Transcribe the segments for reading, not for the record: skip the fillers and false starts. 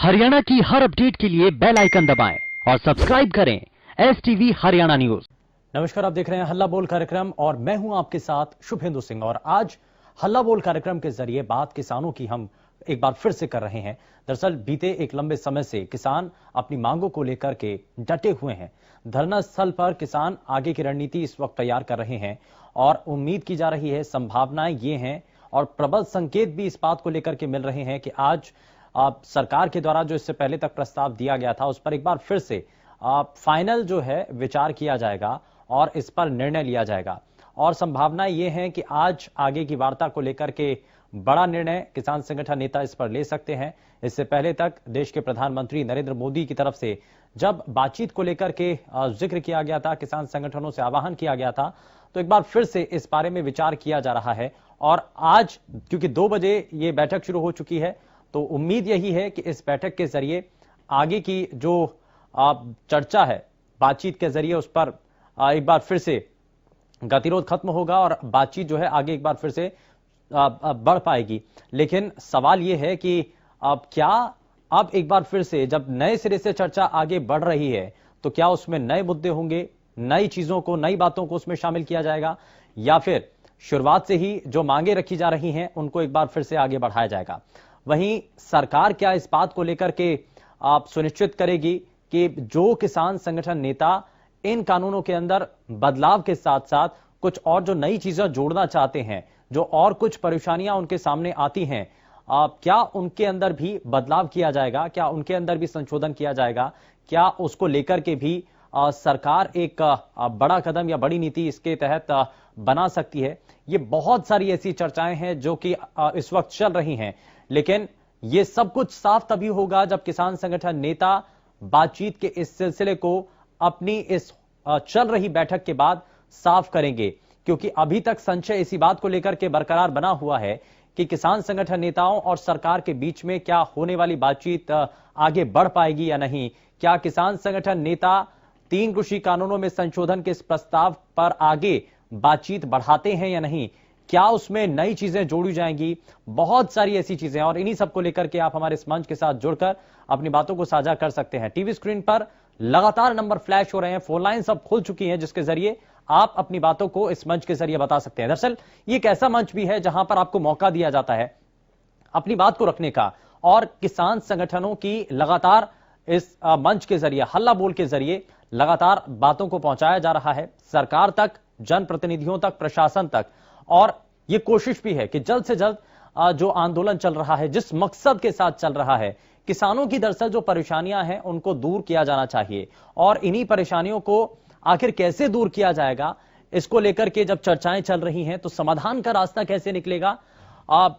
हरियाणा की हर अपडेट के लिए बेल आइकन दबाएं और सब्सक्राइब करें STV हरियाणा न्यूज। नमस्कार, आप देख रहे हैं हल्ला बोल कार्यक्रम और मैं हूं आपके साथ शुभेंदु सिंह। और आज हल्ला बोल कार्यक्रम के जरिए बात किसानों की हम एक बार फिर से कर रहे हैं। दरअसल बीते एक लंबे समय से किसान अपनी मांगों को लेकर के डटे हुए हैं। धरना स्थल पर किसान आगे की रणनीति इस वक्त तैयार कर रहे हैं और उम्मीद की जा रही है, संभावनाएं ये हैं और प्रबल संकेत भी इस बात को लेकर के मिल रहे हैं कि आज सरकार के द्वारा जो इससे पहले तक प्रस्ताव दिया गया था उस पर एक बार फिर से फाइनल जो है विचार किया जाएगा और इस पर निर्णय लिया जाएगा। और संभावनाएं ये हैं कि आज आगे की वार्ता को लेकर के बड़ा निर्णय किसान संगठन नेता इस पर ले सकते हैं। इससे पहले तक देश के प्रधानमंत्री नरेंद्र मोदी की तरफ से जब बातचीत को लेकर के जिक्र किया गया था, किसान संगठनों से आह्वान किया गया था, तो एक बार फिर से इस बारे में विचार किया जा रहा है। और आज क्योंकि 2 बजे ये बैठक शुरू हो चुकी है, तो उम्मीद यही है कि इस बैठक के जरिए आगे की जो चर्चा है बातचीत के जरिए उस पर एक बार फिर से गतिरोध खत्म होगा और बातचीत जो है आगे एक बार फिर से बढ़ पाएगी। लेकिन सवाल यह है कि क्या अब एक बार फिर से जब नए सिरे से चर्चा आगे बढ़ रही है तो क्या उसमें नए मुद्दे होंगे, नई चीजों को, नई बातों को उसमें शामिल किया जाएगा, या फिर शुरुआत से ही जो मांगे रखी जा रही हैं उनको एक बार फिर से आगे बढ़ाया जाएगा। वहीं सरकार क्या इस बात को लेकर के सुनिश्चित करेगी कि जो किसान संगठन नेता इन कानूनों के अंदर बदलाव के साथ साथ कुछ और जो नई चीजें जोड़ना चाहते हैं, जो और कुछ परेशानियां उनके सामने आती हैं, क्या उनके अंदर भी बदलाव किया जाएगा, क्या उनके अंदर भी संशोधन किया जाएगा, क्या उसको लेकर के भी सरकार एक बड़ा कदम या बड़ी नीति इसके तहत बना सकती है। ये बहुत सारी ऐसी चर्चाएं हैं जो कि इस वक्त चल रही हैं, लेकिन ये सब कुछ साफ तभी होगा जब किसान संगठन नेता बातचीत के इस सिलसिले को अपनी इस चल रही बैठक के बाद साफ करेंगे। क्योंकि अभी तक संशय इसी बात को लेकर के बरकरार बना हुआ है कि किसान संगठन नेताओं और सरकार के बीच में क्या होने वाली बातचीत आगे बढ़ पाएगी या नहीं। क्या किसान संगठन नेता 3 कृषि कानूनों में संशोधन के इस प्रस्ताव पर आगे बातचीत बढ़ाते हैं या नहीं, क्या उसमें नई चीजें जोड़ी जाएंगी। बहुत सारी ऐसी चीजें और इन्हीं सबको लेकर के आप हमारे इस मंच के साथ जुड़कर अपनी बातों को साझा कर सकते हैं। टीवी स्क्रीन पर लगातार नंबर फ्लैश हो रहे हैं, फोन लाइन सब खुल चुकी हैं जिसके जरिए आप अपनी बातों को इस मंच के जरिए बता सकते हैं। दरअसल ये एक ऐसा मंच भी है जहां पर आपको मौका दिया जाता है अपनी बात को रखने का, और किसान संगठनों की लगातार इस मंच के जरिए, हल्ला बोल के जरिए लगातार बातों को पहुंचाया जा रहा है सरकार तक, जनप्रतिनिधियों तक, प्रशासन तक। और यह कोशिश भी है कि जल्द से जल्द जो आंदोलन चल रहा है, जिस मकसद के साथ चल रहा है, किसानों की दरअसल जो परेशानियां हैं उनको दूर किया जाना चाहिए। और इन्हीं परेशानियों को आखिर कैसे दूर किया जाएगा, इसको लेकर के जब चर्चाएं चल रही हैं तो समाधान का रास्ता कैसे निकलेगा,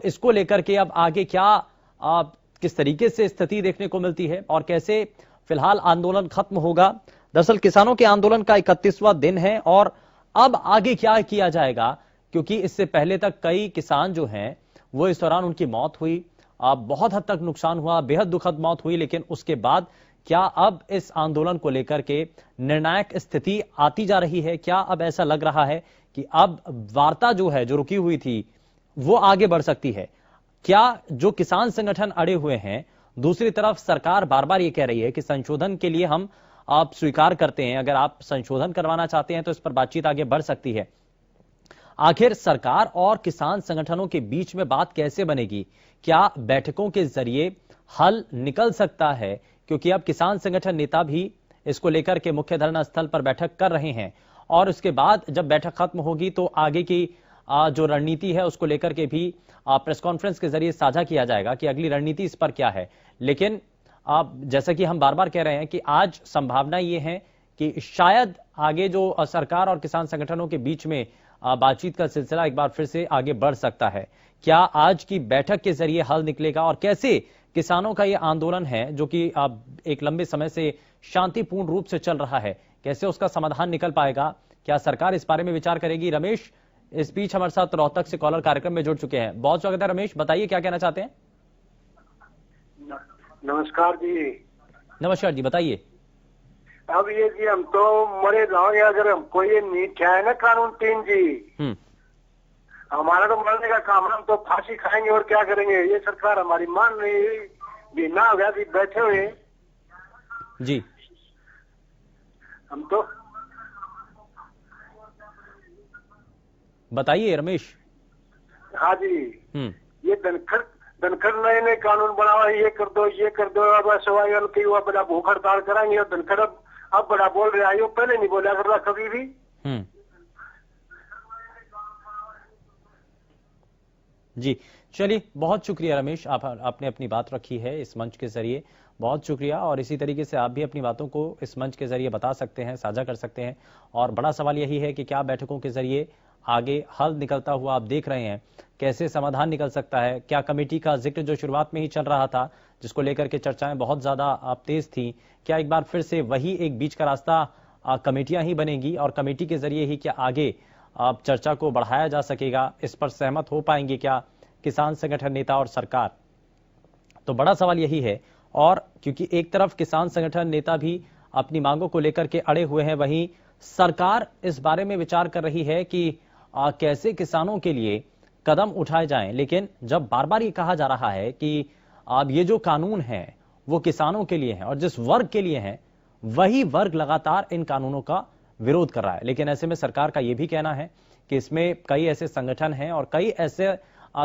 इसको लेकर के अब आगे क्या किस तरीके से स्थिति देखने को मिलती है और कैसे फिलहाल आंदोलन खत्म होगा। दरअसल किसानों के आंदोलन का 31वां दिन है और अब आगे क्या किया जाएगा, क्योंकि इससे पहले तक कई किसान जो हैं वो इस दौरान उनकी मौत हुई, बहुत हद तक नुकसान हुआ, बेहद दुखद मौत हुई। लेकिन उसके बाद क्या अब इस आंदोलन को लेकर के निर्णायक स्थिति आती जा रही है, क्या अब ऐसा लग रहा है कि अब वार्ता जो है, जो रुकी हुई थी, वो आगे बढ़ सकती है। क्या जो किसान संगठन अड़े हुए हैं, दूसरी तरफ सरकार बार बार ये कह रही है कि संशोधन के लिए हम आप स्वीकार करते हैं, अगर आप संशोधन करवाना चाहते हैं तो इस पर बातचीत आगे बढ़ सकती है। आखिर सरकार और किसान संगठनों के बीच में बात कैसे बनेगी, क्या बैठकों के जरिए हल निकल सकता है, क्योंकि अब किसान संगठन नेता भी इसको लेकर के मुख्य धरना स्थल पर बैठक कर रहे हैं और उसके बाद जब बैठक खत्म होगी तो आगे की जो रणनीति है उसको लेकर के भी प्रेस कॉन्फ्रेंस के जरिए साझा किया जाएगा कि अगली रणनीति इस पर क्या है। लेकिन जैसा कि हम बार बार कह रहे हैं कि आज संभावना ये है कि शायद आगे जो सरकार और किसान संगठनों के बीच में बातचीत का सिलसिला एक बार फिर से आगे बढ़ सकता है। क्या आज की बैठक के जरिए हल निकलेगा और कैसे किसानों का यह आंदोलन है जो कि एक लंबे समय से शांतिपूर्ण रूप से चल रहा है, कैसे उसका समाधान निकल पाएगा, क्या सरकार इस बारे में विचार करेगी। रमेश इस बीच हमारे साथ रोहतक से कॉलर कार्यक्रम में जुड़ चुके हैं। बहुत स्वागत है रमेश, बताइए क्या कहना चाहते हैं। नमस्कार जी। नमस्कार जी, बताइए। अब ये जी हम तो मरे गाँव, अगर हमको ये नीट है ना कानून 3 जी, हमारा तो मरने का काम, हम तो फांसी खाएंगे और क्या करेंगे। ये सरकार हमारी मान नहीं, महीना हो गया अभी बैठे हुए जी। हम तो। बताइए रमेश। हाँ जी, हम्म। ये धनखड़ नए नए कानून बनावा, ये कर दो अब सवाई की वो बड़ा भूख हड़ताल कराएंगे। और धनखड़ अब बड़ा बोल रहा है, वो पहले नहीं बोला करता कभी भी। जी चलिए, बहुत शुक्रिया रमेश, आपने अपनी बात रखी है इस मंच के जरिए, बहुत शुक्रिया। और इसी तरीके से आप भी अपनी बातों को इस मंच के जरिए बता सकते हैं, साझा कर सकते हैं। और बड़ा सवाल यही है कि क्या बैठकों के जरिए आगे हल निकलता हुआ आप देख रहे हैं, कैसे समाधान निकल सकता है। क्या कमेटी का जिक्र जो शुरुआत में ही चल रहा था, जिसको लेकर के चर्चाएं बहुत ज्यादा तेज थी, क्या एक बार फिर से वही एक बीच का रास्ता कमेटियां ही बनेगी और कमेटी के जरिए ही क्या आगे अब चर्चा को बढ़ाया जा सकेगा, इस पर सहमत हो पाएंगे क्या किसान संगठन नेता और सरकार? तो बड़ा सवाल यही है। और क्योंकि एक तरफ किसान संगठन नेता भी अपनी मांगों को लेकर के अड़े हुए हैं, वहीं सरकार इस बारे में विचार कर रही है कि कैसे किसानों के लिए कदम उठाए जाएं। लेकिन जब बार बार ये कहा जा रहा है कि अब ये जो कानून है वो किसानों के लिए है और जिस वर्ग के लिए है, वही वर्ग लगातार इन कानूनों का विरोध कर रहा है। लेकिन ऐसे में सरकार का यह भी कहना है कि इसमें कई ऐसे संगठन हैं और कई ऐसे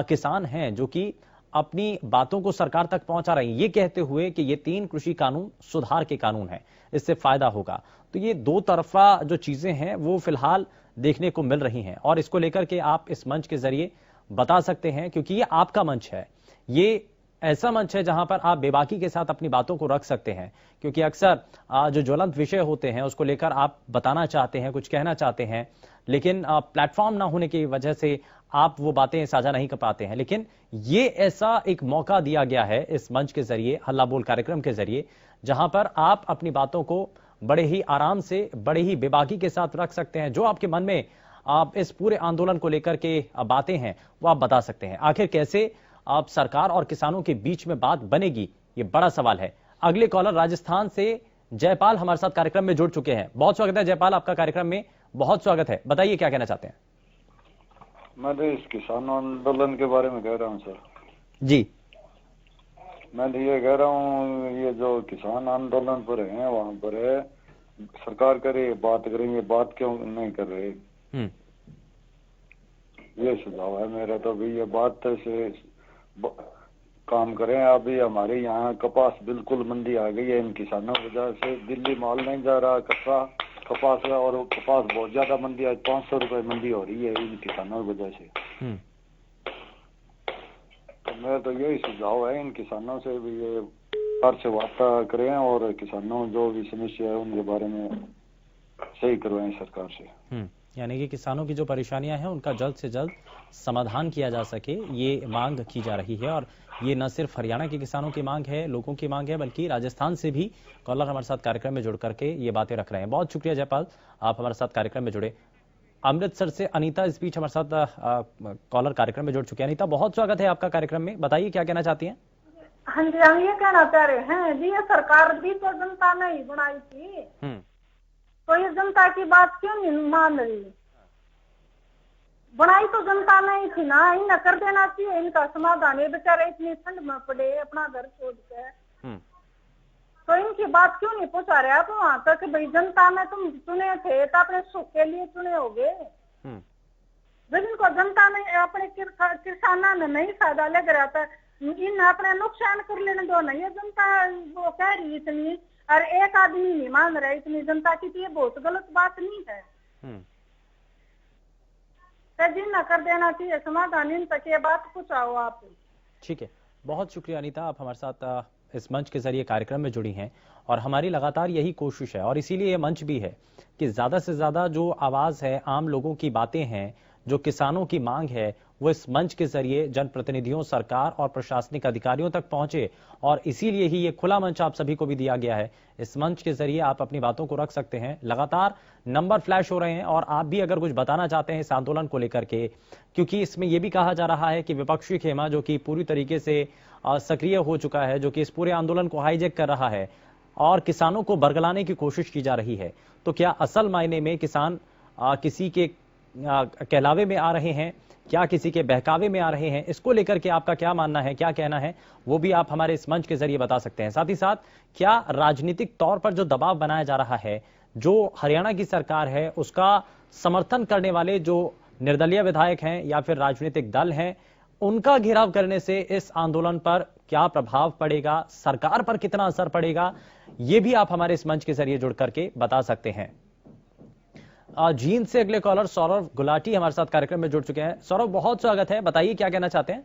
किसान हैं जो कि अपनी बातों को सरकार तक पहुंचा रहे हैं, ये कहते हुए कि ये 3 कृषि कानून सुधार के कानून हैं, इससे फायदा होगा। तो ये दो तरफा जो चीजें हैं वो फिलहाल देखने को मिल रही हैं और इसको लेकर के आप इस मंच के जरिए बता सकते हैं, क्योंकि ये आपका मंच है। ये ऐसा मंच है जहां पर आप बेबाकी के साथ अपनी बातों को रख सकते हैं, क्योंकि अक्सर जो ज्वलंत विषय होते हैं उसको लेकर आप बताना चाहते हैं, कुछ कहना चाहते हैं, लेकिन प्लेटफॉर्म ना होने की वजह से आप वो बातें साझा नहीं कर पाते हैं। लेकिन ये ऐसा एक मौका दिया गया है इस मंच के जरिए, हल्ला बोल कार्यक्रम के जरिए, जहां पर आप अपनी बातों को बड़े ही आराम से, बड़े ही बेबाकी के साथ रख सकते हैं। जो आपके मन में आप इस पूरे आंदोलन को लेकर के बातें हैं वो आप बता सकते हैं। आखिर कैसे आप सरकार और किसानों के बीच में बात बनेगी, ये बड़ा सवाल है। अगले कॉलर राजस्थान से जयपाल हमारे साथ कार्यक्रम में जुड़ चुके हैं। बहुत स्वागत है जयपाल, आपका कार्यक्रम में बहुत स्वागत है। बताइए क्या कहना चाहते हैं। मैं तो इस किसान आंदोलन के बारे में कह रहा हूँ सर जी। मैं तो ये कह रहा हूँ, ये जो किसान आंदोलन पर है वहां पर है, सरकार करे बात करेंगे, बात क्यों नहीं कर रहे, ये सुझाव है मेरा। तो अभी ये बात से काम करें। अभी हमारे यहाँ कपास बिल्कुल मंदी आ गई है इन किसानों की वजह से। दिल्ली माल नहीं जा रहा कपास का, और कपास बहुत ज्यादा मंदी है, 500 रुपए मंदी हो रही है इन किसानों की वजह से। तो मेरा तो यही सुझाव है, इन किसानों से भी ये बात से वार्ता करें और किसानों जो भी समस्या है उनके बारे में सही करवाएं सरकार से। यानी कि किसानों की जो परेशानियां हैं उनका जल्द से जल्द समाधान किया जा सके, ये मांग की जा रही है। और ये न सिर्फ हरियाणा के किसानों की मांग है, लोगों की मांग है, बल्कि राजस्थान से भी कॉलर हमारे साथ कार्यक्रम में जुड़ करके ये बातें रख रहे हैं। बहुत शुक्रिया जयपाल, आप हमारे साथ कार्यक्रम में जुड़े। अमृतसर से अनीता इस बीच हमारे साथ कॉलर कार्यक्रम में जुड़ चुके हैं। अनीता, बहुत स्वागत है आपका कार्यक्रम में, बताइए क्या कहना चाहती हैं। हाँ जी, हम ये कहना चाह रहे हैं जी, ये सरकार भी तो जनता ने ही बनाई थी, तो ये जनता की बात क्यों नहीं मान रही? बनाई तो जनता ने ही थी ना, इन्हें कर देना चाहिए इनका समाधान। ये बेचारे इतनी ठंड में पड़े अपना घर छोड़ के, तो इनकी बात क्यों नहीं पहुंचा रहे आप वहां तक? भाई जनता ने तुम चुने थे तो अपने सुख के लिए चुने होगे। जिनको जनता ने अपने किसानों ने नहीं फायदा लग रहा था, इन अपने नुकसान कर लेने दो नहीं। जनता वो कह रही इतनी, और एक आदमी नहीं मान रहा इतनी जनता की, तो ये बहुत गलत बात नहीं है। जिन न कर देना चाहिए समाधान, इन तक ये बात पहुंचाओ आप। ठीक है, बहुत शुक्रिया अनीता, आप हमारे साथ इस मंच के जरिए कार्यक्रम में जुड़ी हैं। और हमारी लगातार यही कोशिश है और इसीलिए ये मंच भी है कि ज्यादा से ज्यादा जो आवाज है, आम लोगों की बातें हैं, जो किसानों की मांग है, वो इस मंच के जरिए जनप्रतिनिधियों, सरकार और प्रशासनिक अधिकारियों तक पहुंचे। और इसीलिए ही ये खुला मंच आप सभी को भी दिया गया है। इस मंच के जरिए आप अपनी बातों को रख सकते हैं। लगातार नंबर फ्लैश हो रहे हैं और आप भी अगर कुछ बताना चाहते हैं इस आंदोलन को लेकर के, क्योंकि इसमें यह भी कहा जा रहा है कि विपक्षी खेमा जो कि पूरी तरीके से सक्रिय हो चुका है, जो कि इस पूरे आंदोलन को हाईजैक कर रहा है और किसानों को बरगलाने की कोशिश की जा रही है। तो क्या असल मायने में किसान किसी के कहलावे में आ रहे हैं, क्या किसी के बहकावे में आ रहे हैं, इसको लेकर के आपका क्या मानना है, क्या कहना है, वो भी आप हमारे इस मंच के जरिए बता सकते हैं। साथ ही साथ क्या राजनीतिक तौर पर जो दबाव बनाया जा रहा है, जो हरियाणा की सरकार है उसका समर्थन करने वाले जो निर्दलीय विधायक हैं या फिर राजनीतिक दल हैं, उनका घेराव करने से इस आंदोलन पर क्या प्रभाव पड़ेगा, सरकार पर कितना असर पड़ेगा, ये भी आप हमारे इस मंच के जरिए जुड़ करके बता सकते हैं। जींद से अगले कॉलर सौरभ गुलाटी हमारे साथ कार्यक्रम में जुड़ चुके हैं। सौरभ, बहुत स्वागत है, बताइए क्या कहना चाहते हैं।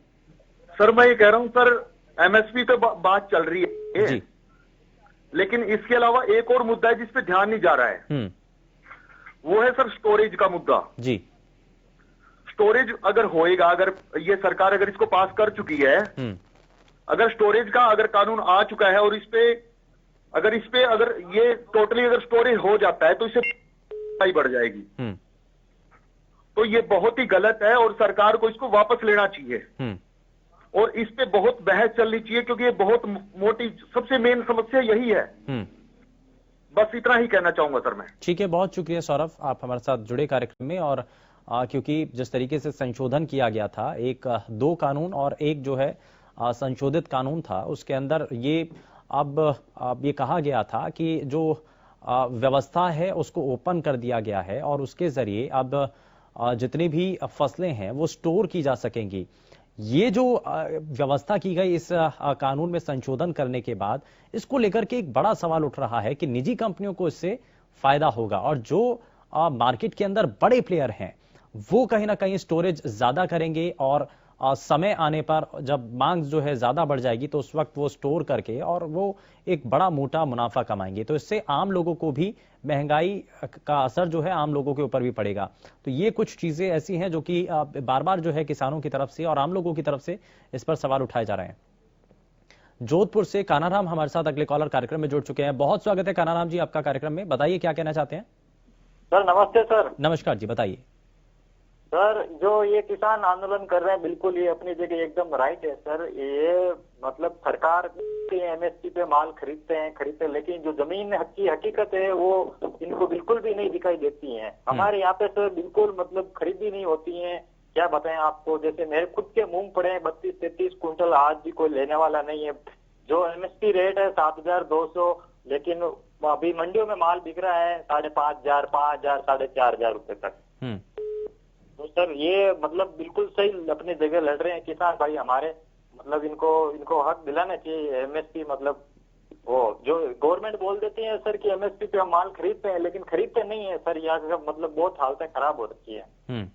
सर मैं ये कह रहा हूं सर, एमएसपी तो बात चल रही है जी, लेकिन इसके अलावा एक और मुद्दा है जिस पे ध्यान नहीं जा रहा है, वो है सर स्टोरेज का मुद्दा जी। स्टोरेज अगर होएगा, अगर ये सरकार अगर इसको पास कर चुकी है, अगर स्टोरेज का अगर कानून आ चुका है और इस पे अगर ये टोटली अगर स्टोरेज हो जाता है तो इससे ही बढ़ जाएगी, तो ये बहुत ही गलत है और सरकार को इसको वापस लेना चाहिए और इस पे बहुत बहस चलनी चाहिए क्योंकि ये बहुत मोटी सबसे मेन समस्या यही है। बस इतना ही कहना चाहूंगा सर मैं। ठीक है, बहुत शुक्रिया सौरभ, आप हमारे साथ जुड़े कार्यक्रम में। और क्योंकि जिस तरीके से संशोधन किया गया था, एक 2 कानून और एक जो है संशोधित कानून था, उसके अंदर ये अब ये कहा गया था कि जो व्यवस्था है उसको ओपन कर दिया गया है और उसके जरिए अब जितनी भी फसलें हैं वो स्टोर की जा सकेंगी। ये जो व्यवस्था की गई इस कानून में संशोधन करने के बाद, इसको लेकर के एक बड़ा सवाल उठ रहा है कि निजी कंपनियों को इससे फायदा होगा और जो मार्केट के अंदर बड़े प्लेयर हैं वो कहीं ना कहीं स्टोरेज ज्यादा करेंगे और समय आने पर जब मांग जो है ज्यादा बढ़ जाएगी तो उस वक्त वो स्टोर करके और वो एक बड़ा मोटा मुनाफा कमाएंगे। तो इससे आम लोगों को भी महंगाई का असर जो है आम लोगों के ऊपर भी पड़ेगा। तो ये कुछ चीजें ऐसी हैं जो कि बार बार जो है किसानों की तरफ से और आम लोगों की तरफ से इस पर सवाल उठाए जा रहे हैं। जोधपुर से कानाराम हमारे साथ अगले कॉलर कार्यक्रम में जुड़ चुके हैं। बहुत स्वागत है कानाराम जी आपका कार्यक्रम में, बताइए क्या कहना चाहते हैं। सर नमस्ते सर। नमस्कार जी, बताइए। सर जो ये किसान आंदोलन कर रहे हैं बिल्कुल ये अपनी जगह एकदम राइट है सर। ये मतलब सरकार एमएसपी पे माल खरीदते हैं लेकिन जो जमीन की हकीकत है वो इनको बिल्कुल भी नहीं दिखाई देती है। हमारे यहाँ पे सर बिल्कुल मतलब खरीदी नहीं होती है। क्या बताएं आपको, जैसे मेरे खुद के मूंग पड़े हैं 32-33 कुंटल, आज भी कोई लेने वाला नहीं है। जो एमएसपी रेट है 7,200, लेकिन अभी मंडियों में माल बिक रहा है 5,500, 5,000, 4,500 रुपए तक। तो सर ये मतलब बिल्कुल सही अपनी जगह लड़ रहे हैं किसान भाई हमारे, मतलब इनको हक दिलाना चाहिए। एमएसपी मतलब वो जो गवर्नमेंट बोल देती है सर कि एमएसपी पे हम माल खरीदते हैं, लेकिन खरीदते नहीं है सर। यहाँ का मतलब बहुत हालतें खराब हो रखी है।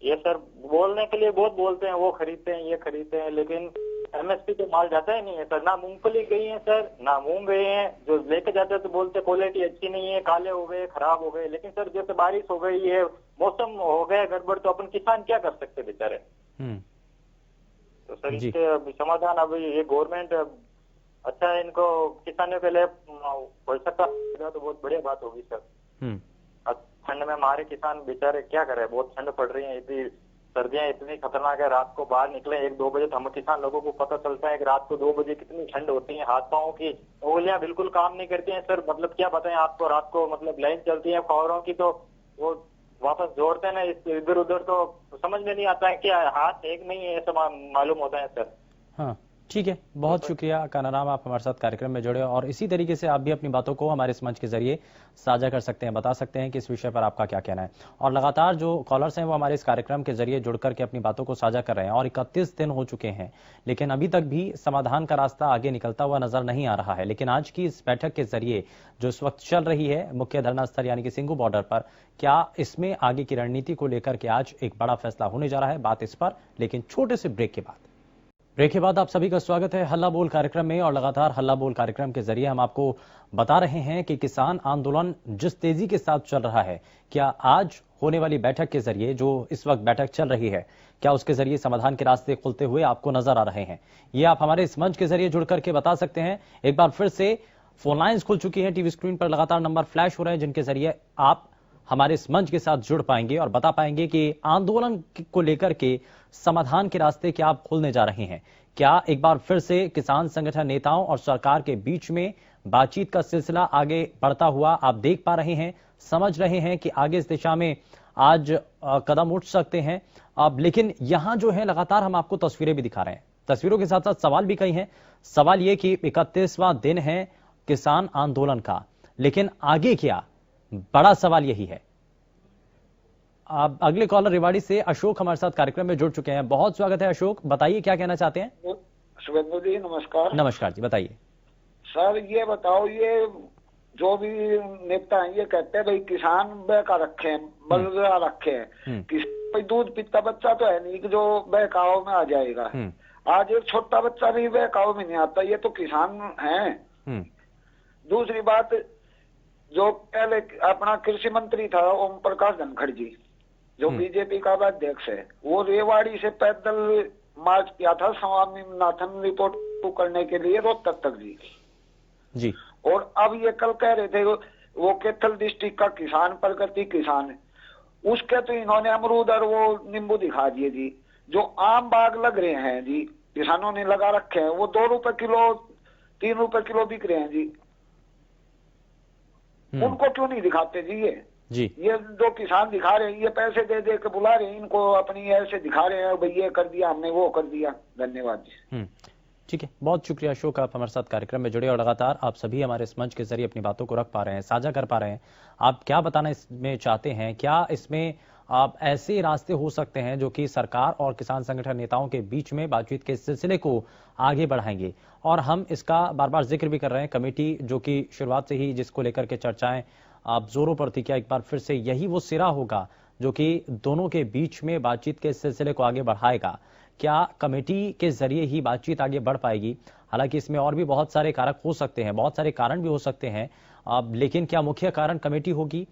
ये सर बोलने के लिए बहुत बोलते हैं, वो खरीदते हैं ये खरीदते हैं, लेकिन एमएसपी पे माल जाता ही नहीं है सर। ना मूंगफली गई है सर, ना मूंग गए हैं। जो लेके जाते हैं तो बोलते क्वालिटी अच्छी नहीं है, काले हो गए, खराब हो गए। लेकिन सर जैसे बारिश हो गई है, मौसम हो गया गड़बड़, तो अपन किसान क्या कर सकते बेचारे। तो सर इसके समाधान अब ये गवर्नमेंट अच्छा है, इनको किसानों के लिए पैसा तो बहुत बढ़िया बात होगी सर। ठंड में हमारे किसान बेचारे क्या करे, बहुत ठंड पड़ रही है, इतनी सर्दियां इतनी खतरनाक है। रात को बाहर निकले 1-2 बजे तो हम किसान लोगों को पता चलता है कि रात को 2 बजे कितनी ठंड होती है। हाथ पांव की उंगलियां बिल्कुल काम नहीं करती हैं सर। मतलब क्या बताएं आपको, रात को मतलब लाइन चलती है खबरों की तो वो वापस जोड़ते हैं ना इधर उधर, तो समझ में नहीं आता है कि हाथ एक नहीं है, ऐसा मालूम होता है सर। हाँ ठीक है, बहुत शुक्रिया कानाराम, आप हमारे साथ कार्यक्रम में जुड़े और इसी तरीके से आप भी अपनी बातों को हमारे इस मंच के जरिए साझा कर सकते हैं, बता सकते हैं कि इस विषय पर आपका क्या कहना है। और लगातार जो कॉलर्स हैं वो हमारे इस कार्यक्रम के जरिए जुड़ करके अपनी बातों को साझा कर रहे हैं और 31 दिन हो चुके हैं, लेकिन अभी तक भी समाधान का रास्ता आगे निकलता हुआ नजर नहीं आ रहा है। लेकिन आज की इस बैठक के जरिए जो इस वक्त चल रही है मुख्य धरना स्थल यानी कि सिंघू बॉर्डर पर, क्या इसमें आगे की रणनीति को लेकर के आज एक बड़ा फैसला होने जा रहा है, बात इस पर, लेकिन छोटे से ब्रेक के बाद आप सभी का स्वागत है हल्ला बोल कार्यक्रम में। और लगातार हल्ला बोल कार्यक्रम के जरिए हम आपको बता रहे हैं कि किसान आंदोलन जिस तेजी के साथ चल रहा है, क्या आज होने वाली बैठक के जरिए जो इस वक्त बैठक चल रही है, क्या उसके जरिए समाधान के रास्ते खुलते हुए आपको नजर आ रहे हैं, ये आप हमारे इस मंच के जरिए जुड़ करके बता सकते हैं। एक बार फिर से फोन लाइन्स खुल चुकी हैं, टीवी स्क्रीन पर लगातार नंबर फ्लैश हो रहे हैं जिनके जरिए आप हमारे इस मंच के साथ जुड़ पाएंगे और बता पाएंगे कि आंदोलन को लेकर के समाधान के रास्ते क्या आप खोलने जा रहे हैं। क्या एक बार फिर से किसान संगठन नेताओं और सरकार के बीच में बातचीत का सिलसिला आगे बढ़ता हुआ आप देख पा रहे हैं, समझ रहे हैं कि आगे इस दिशा में आज कदम उठ सकते हैं। अब लेकिन यहां जो है लगातार हम आपको तस्वीरें भी दिखा रहे हैं, तस्वीरों के साथ साथ सवाल भी कई हैं। सवाल ये कि 31वां दिन है किसान आंदोलन का, लेकिन आगे क्या, बड़ा सवाल यही है। अब अगले कॉलर रेवाड़ी से अशोक हमारे साथ कार्यक्रम में जुड़ चुके हैं। बहुत स्वागत है अशोक, बताइए क्या कहना चाहते हैं। शुभेंदु जी नमस्कार। नमस्कार जी, बताइए। सर ये बताओ, ये जो भी नेता हैं ये कहते हैं भाई किसान बहका रखे हैं, बलगा रखे हैं, कोई दूध पीता बच्चा तो है नहीं कि जो बहकाव में आ जाएगा। आज एक छोटा बच्चा भी बहकाव में नहीं आता, ये तो किसान हैं। दूसरी बात, जो पहले अपना कृषि मंत्री था ओम प्रकाश धनखड़ जी, जो बीजेपी का अध्यक्ष है, वो रेवाड़ी से पैदल मार्च किया था स्वामीनाथन रिपोर्ट करने के लिए रोहतक तक जी। और अब ये कल कह रहे थे वो कैथल डिस्ट्रिक्ट का किसान प्रगति किसान है, उसके तो इन्होंने अमरूद और वो नींबू दिखा दिए जी। जो आम बाग लग रहे हैं जी, किसानों ने लगा रखे हैं, वो 2 रुपए किलो 3 रुपए किलो बिक रहे हैं जी। उनको क्यों नहीं दिखाते जी? ये जो किसान दिखा रहे हैं, ये पैसे दे दे के बुला रहे हैं इनको, अपनी ऐसे दिखा रहे हैं भाई ये कर दिया हमने, वो कर दिया। धन्यवाद जी। ठीक है, बहुत शुक्रिया अशोक, आप हमारे साथ कार्यक्रम में जुड़े और लगातार आप सभी हमारे इस मंच के जरिए अपनी बातों को रख पा रहे हैं, साझा कर पा रहे हैं। आप क्या बताना इसमें चाहते हैं? क्या इसमें आप ऐसे रास्ते हो सकते हैं जो कि सरकार और किसान संगठन नेताओं के बीच में बातचीत के सिलसिले को आगे बढ़ाएंगे? और हम इसका बार बार जिक्र भी कर रहे हैं, कमेटी जो कि शुरुआत से ही जिसको लेकर के चर्चाएं आप जोरों पर थी, क्या एक बार फिर से यही वो सिरा होगा जो कि दोनों के बीच में बातचीत के सिलसिले को आगे बढ़ाएगा? क्या कमेटी के जरिए ही बातचीत आगे बढ़ पाएगी? हालांकि इसमें और भी बहुत सारे कारक हो सकते हैं, बहुत सारे कारण भी हो सकते हैं, लेकिन क्या मुख्य कारण कमेटी होगी?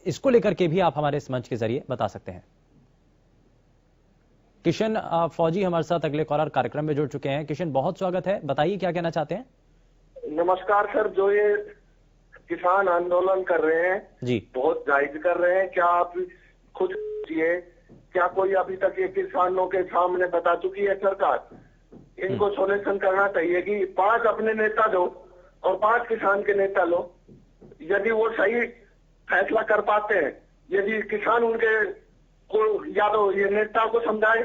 इसको लेकर के भी आप हमारे इस मंच के जरिए बता सकते हैं। किशन फौजी हमारे साथ अगले कॉलर कार्यक्रम में जुड़ चुके हैं। किशन, बहुत स्वागत है, बताइए क्या कहना चाहते हैं। नमस्कार सर, जो ये किसान आंदोलन कर रहे हैं जी, बहुत जायज कर रहे हैं। क्या आप खुद सोचिए, क्या कोई अभी तक ये किसानों के सामने बता चुकी है सरकार? इनको सोल्यूशन करना चाहिए कि 5 अपने नेता दो और 5 किसान के नेता लो। यदि वो सही फैसला कर पाते हैं, यदि किसान उनके को या तो ये नेता को समझाए,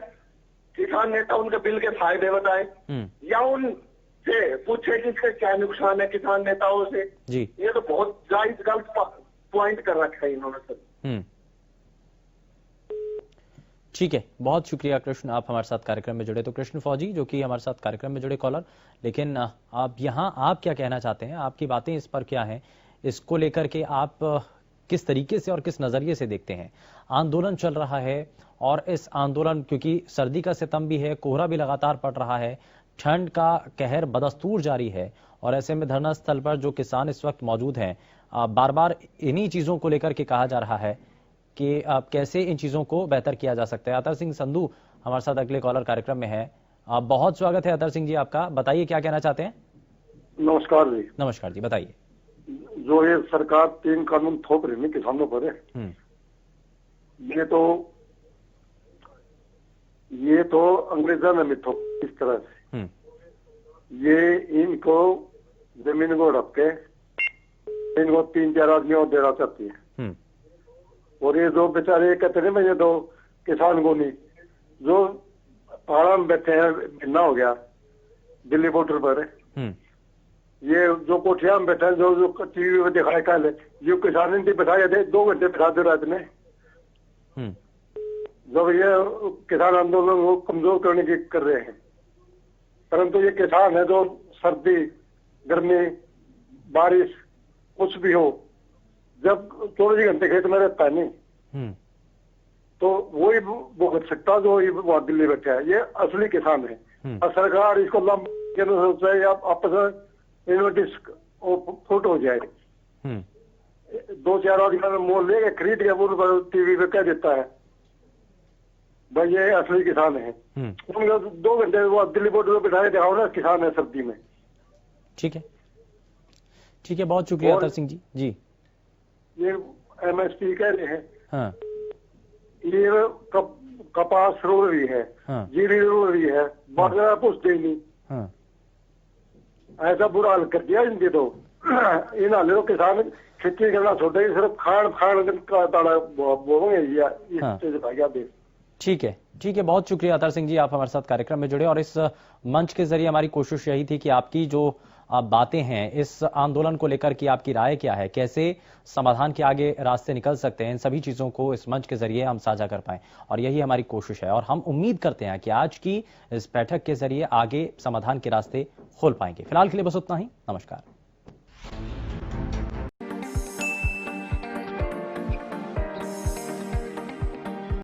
किसान नेता उनके बिल के फायदे बताए, या उनसे पूछे कि इसके क्या नुकसान है किसान नेताओं से जी। ये तो बहुत जायज गलत पॉइंट कर रखा है इन्होंने सर। ठीक है, बहुत शुक्रिया कृष्ण, आप हमारे साथ कार्यक्रम में जुड़े। तो कृष्ण फौजी जो कि हमारे साथ कार्यक्रम में जुड़े कॉलर, लेकिन आप यहाँ आप क्या कहना चाहते हैं? आपकी बातें इस पर क्या हैं? इसको लेकर के आप किस तरीके से और किस नजरिए से देखते हैं? आंदोलन चल रहा है और इस आंदोलन, क्योंकि सर्दी का सितम भी है, कोहरा भी लगातार पड़ रहा है, ठंड का कहर बदस्तूर जारी है, और ऐसे में धरना स्थल पर जो किसान इस वक्त मौजूद हैं, बार बार इन्हीं चीजों को लेकर के कहा जा रहा है कि कैसे इन चीजों को बेहतर किया जा सकता है। अतर सिंह संधू हमारे साथ अगले कॉलर कार्यक्रम में है। बहुत स्वागत है अतर सिंह जी आपका, बताइए क्या कहना चाहते हैं। नमस्कार जी। नमस्कार जी, बताइए। जो ये सरकार 3 कानून थोप रही है किसानों पर, ये तो अंग्रेजों ने भी थोप इस तरह से। ये इनको जमीन को रख के इनको 3-4 आदमियों को देना चाहती है। और ये जो बेचारे कहते हैं ये दो किसान को नहीं, जो पहाड़ा में बैठे हैं, भिन्ना हो गया दिल्ली बॉर्डर पर, ये जो कोठिया में बैठे हैं, जो टीवी में दिखाए कल, जो किसान ने बैठाए थे 2 घंटे बैठा दे रात में। जब ये किसान आंदोलन को कमजोर करने की कर रहे हैं, परंतु ये किसान है जो सर्दी गर्मी बारिश कुछ भी हो, जब 24 घंटे खेत में रहता नहीं, तो वही भुगत सकता जो वहां दिल्ली बैठा है। ये असली किसान है। और सरकार इसको आपस में इन्वेटिस फुट हो जाए, 2-4 आदमी मोल लेके खरीद के वो टीवी पे कह देता है भाई ये असली किसान है। 2 घंटे वो दिल्ली बॉर्डर पे बिठाए दिखाओ ना किसान है सर्दी में। ठीक है, ठीक है, बहुत शुक्रिया अतर सिंह जी। जी, ये MSP कह रहे हैं। हाँ। ये कपास रो रही है, जीरी रो रही है, बाजरा कुछ दे नहीं। हाँ। ऐसा बुरा हाल कर दिया इनके तो। इन हाले तो किसान खेती करना छोड़े, सिर्फ खान का ताड़ा बोवेंगे इस चीज का क्या देख। ठीक है, बहुत शुक्रिया अतर सिंह जी, आप हमारे साथ कार्यक्रम में जुड़े और इस मंच के जरिए हमारी कोशिश यही थी कि आपकी जो बातें हैं इस आंदोलन को लेकर कि आपकी राय क्या है, कैसे समाधान के आगे रास्ते निकल सकते हैं, इन सभी चीजों को इस मंच के जरिए हम साझा कर पाएं और यही हमारी कोशिश है और हम उम्मीद करते हैं कि आज की इस बैठक के जरिए आगे समाधान के रास्ते खोल पाएंगे। फिलहाल के लिए बस उतना ही। नमस्कार।